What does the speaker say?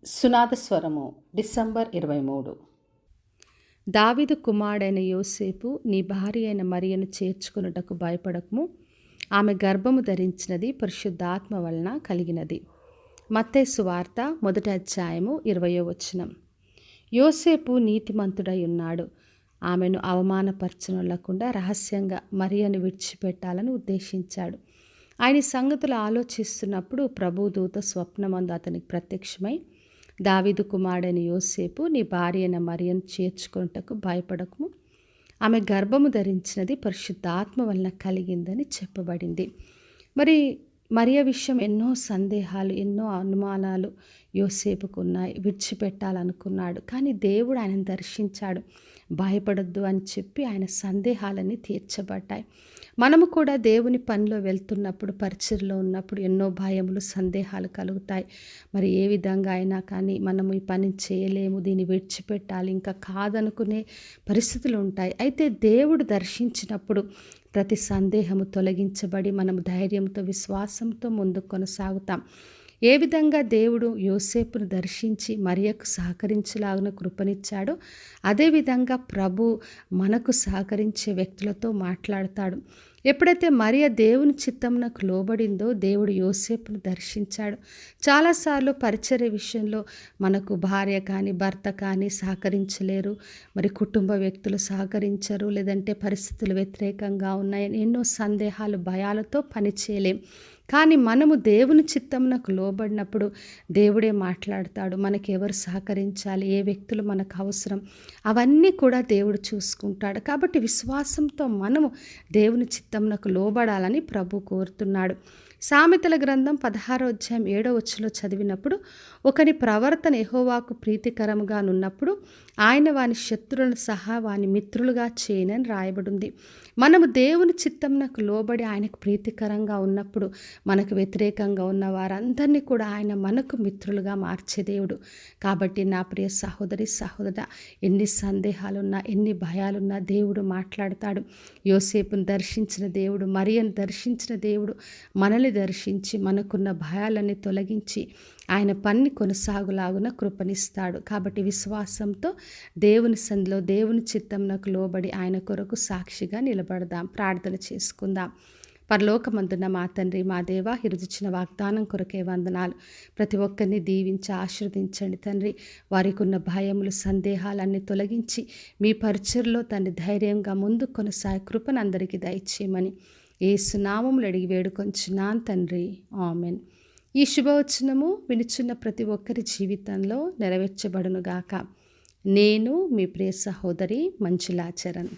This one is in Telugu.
సునాదస్వరము డిసెంబర్ 23. దావీదు కుమారుడైన యోసేపు నీ భార్య అయిన మరియను చేర్చుకొనుటకు భయపడకము, ఆమె గర్భము ధరించినది పరిశుద్ధాత్మ వలన కలిగినది. మత్తయి సువార్త 1వ అధ్యాయము 20వ వచనం. యోసేపు నీతిమంతుడై ఉన్నాడు. ఆమెను అవమానపరచనొల్లకుండా రహస్యంగా మరియను విడిచిపెట్టాలని ఉద్దేశించాడు. ఆయన సంగతులు ఆలోచిస్తున్నప్పుడు ప్రభుదూత స్వప్నమందు అతనికి ప్రత్యక్షమై, దావీదు కుమారుడైన యోసేపు నీ భార్య అయిన మరియను చేర్చుకొనుటకు భయపడకము, ఆమె గర్భము ధరించినది పరిశుద్ధాత్మ వలన కలిగిందని చెప్పబడింది. మరియ విషయం ఎన్నో సందేహాలు, ఎన్నో అనుమానాలు యోసేపుకు ఉన్నాయి. విడిచిపెట్టాలనుకున్నాడు, కానీ దేవుడు ఆయనను దర్శించాడు. భయపడొద్దు అని చెప్పి ఆయన సందేహాలన్నీ తీర్చబడ్డాయి. మనము కూడా దేవుని పనిలో వెళ్తున్నప్పుడు, పరిచర్లో ఉన్నప్పుడు ఎన్నో భయములు, సందేహాలు కలుగుతాయి. మరి ఏ విధంగా అయినా కానీ మనము ఈ పని చేయలేము, దీన్ని విడిచిపెట్టాలి, ఇంకా కాదనుకునే పరిస్థితులు ఉంటాయి. అయితే దేవుడు దర్శించినప్పుడు ప్రతి సందేహము తొలగించబడి మనము ధైర్యంతో, విశ్వాసంతో ముందుకు కొనసాగుతాం. ఏ విధంగా దేవుడు యోసేపును దర్శించి మరియకు సహకరించేలాగున కృపనిచ్చాడో, అదేవిధంగా ప్రభు మనకు సహకరించే వ్యక్తులతో మాట్లాడతాడు. ఎప్పుడైతే మరియ దేవుని చిత్తమునకు లోబడిందో దేవుడు యోసేపును దర్శించాడు. చాలాసార్లు పరిచర్య విషయంలో మనకు భార్య కానీ భర్త కానీ సహకరించలేరు, మరి కుటుంబ వ్యక్తులు సహకరించరు, లేదంటే పరిస్థితులు వ్యతిరేకంగా ఉన్నాయని ఎన్నో సందేహాలు, భయాలతో పని చేయలేం. కానీ మనము దేవుని చిత్తమునకు లోబడినప్పుడు దేవుడే మాట్లాడతాడు. మనకి ఎవరు సహకరించాలి, ఏ వ్యక్తులు మనకు అవసరం, అవన్నీ కూడా దేవుడు చూసుకుంటాడు. కాబట్టి విశ్వాసంతో మనము దేవుని చిత్తమునకు లోబడాలని ప్రభు కోరుతున్నాడు. సామెతల గ్రంథం 16వ అధ్యాయం 7వ వచనంలో చదివినప్పుడు, ఒకని ప్రవర్తన యెహోవాకు ప్రీతికరముగా నున్నప్పుడు ఆయన వాని శత్రువులను సహా వాని మిత్రులుగా చేయనని రాయబడింది. మనము దేవుని చిత్తమునకు లోబడి ఆయనకు ప్రీతికరంగా ఉన్నప్పుడు మనకు వ్యతిరేకంగా ఉన్న వారందరినీ కూడా ఆయన మనకు మిత్రులుగా మార్చే దేవుడు. కాబట్టి నా ప్రియ సహోదరి, సహోదర, ఎన్ని సందేహాలున్నా, ఎన్ని భయాలున్నా దేవుడు మాట్లాడతాడు. యోసేపును దర్శించిన దేవుడు, మరియను దర్శించిన దేవుడు మనల్ని దర్శించి మనకున్న భయాలన్నీ తొలగించి ఆయన పని కొనసాగులాగున కృపనిస్తాడు. కాబట్టి విశ్వాసంతో దేవుని సంధిలో, దేవుని చిత్తంనకు లోబడి ఆయన కొరకు సాక్షిగా నిలబడదాం. ప్రార్థన చేసుకుందాం. పరలోకమందున్న మా తండ్రి, మా దేవా, ఈరోజుచ్చిన వాగ్దానం కొరకే వందనాలు. ప్రతి ఒక్కరిని దీవించి ఆశీర్వదించండి తండ్రి. వారికి ఉన్న భయములు, సందేహాలన్నీ తొలగించి మీ పరిచర్లో తండ్రి ధైర్యంగా ముందుకు కొనసాగే కృపను అందరికీ దయచేయమని యేసు నామములో అడిగి వేడుకొంచున్నాను తండ్రి, ఆమెన్. ఈ శుభవచనము వినుచున్న ప్రతి ఒక్కరి జీవితంలో నెరవేర్చబడునుగాక. నేను మీ ప్రియ సహోదరి మంజులా చరణ్.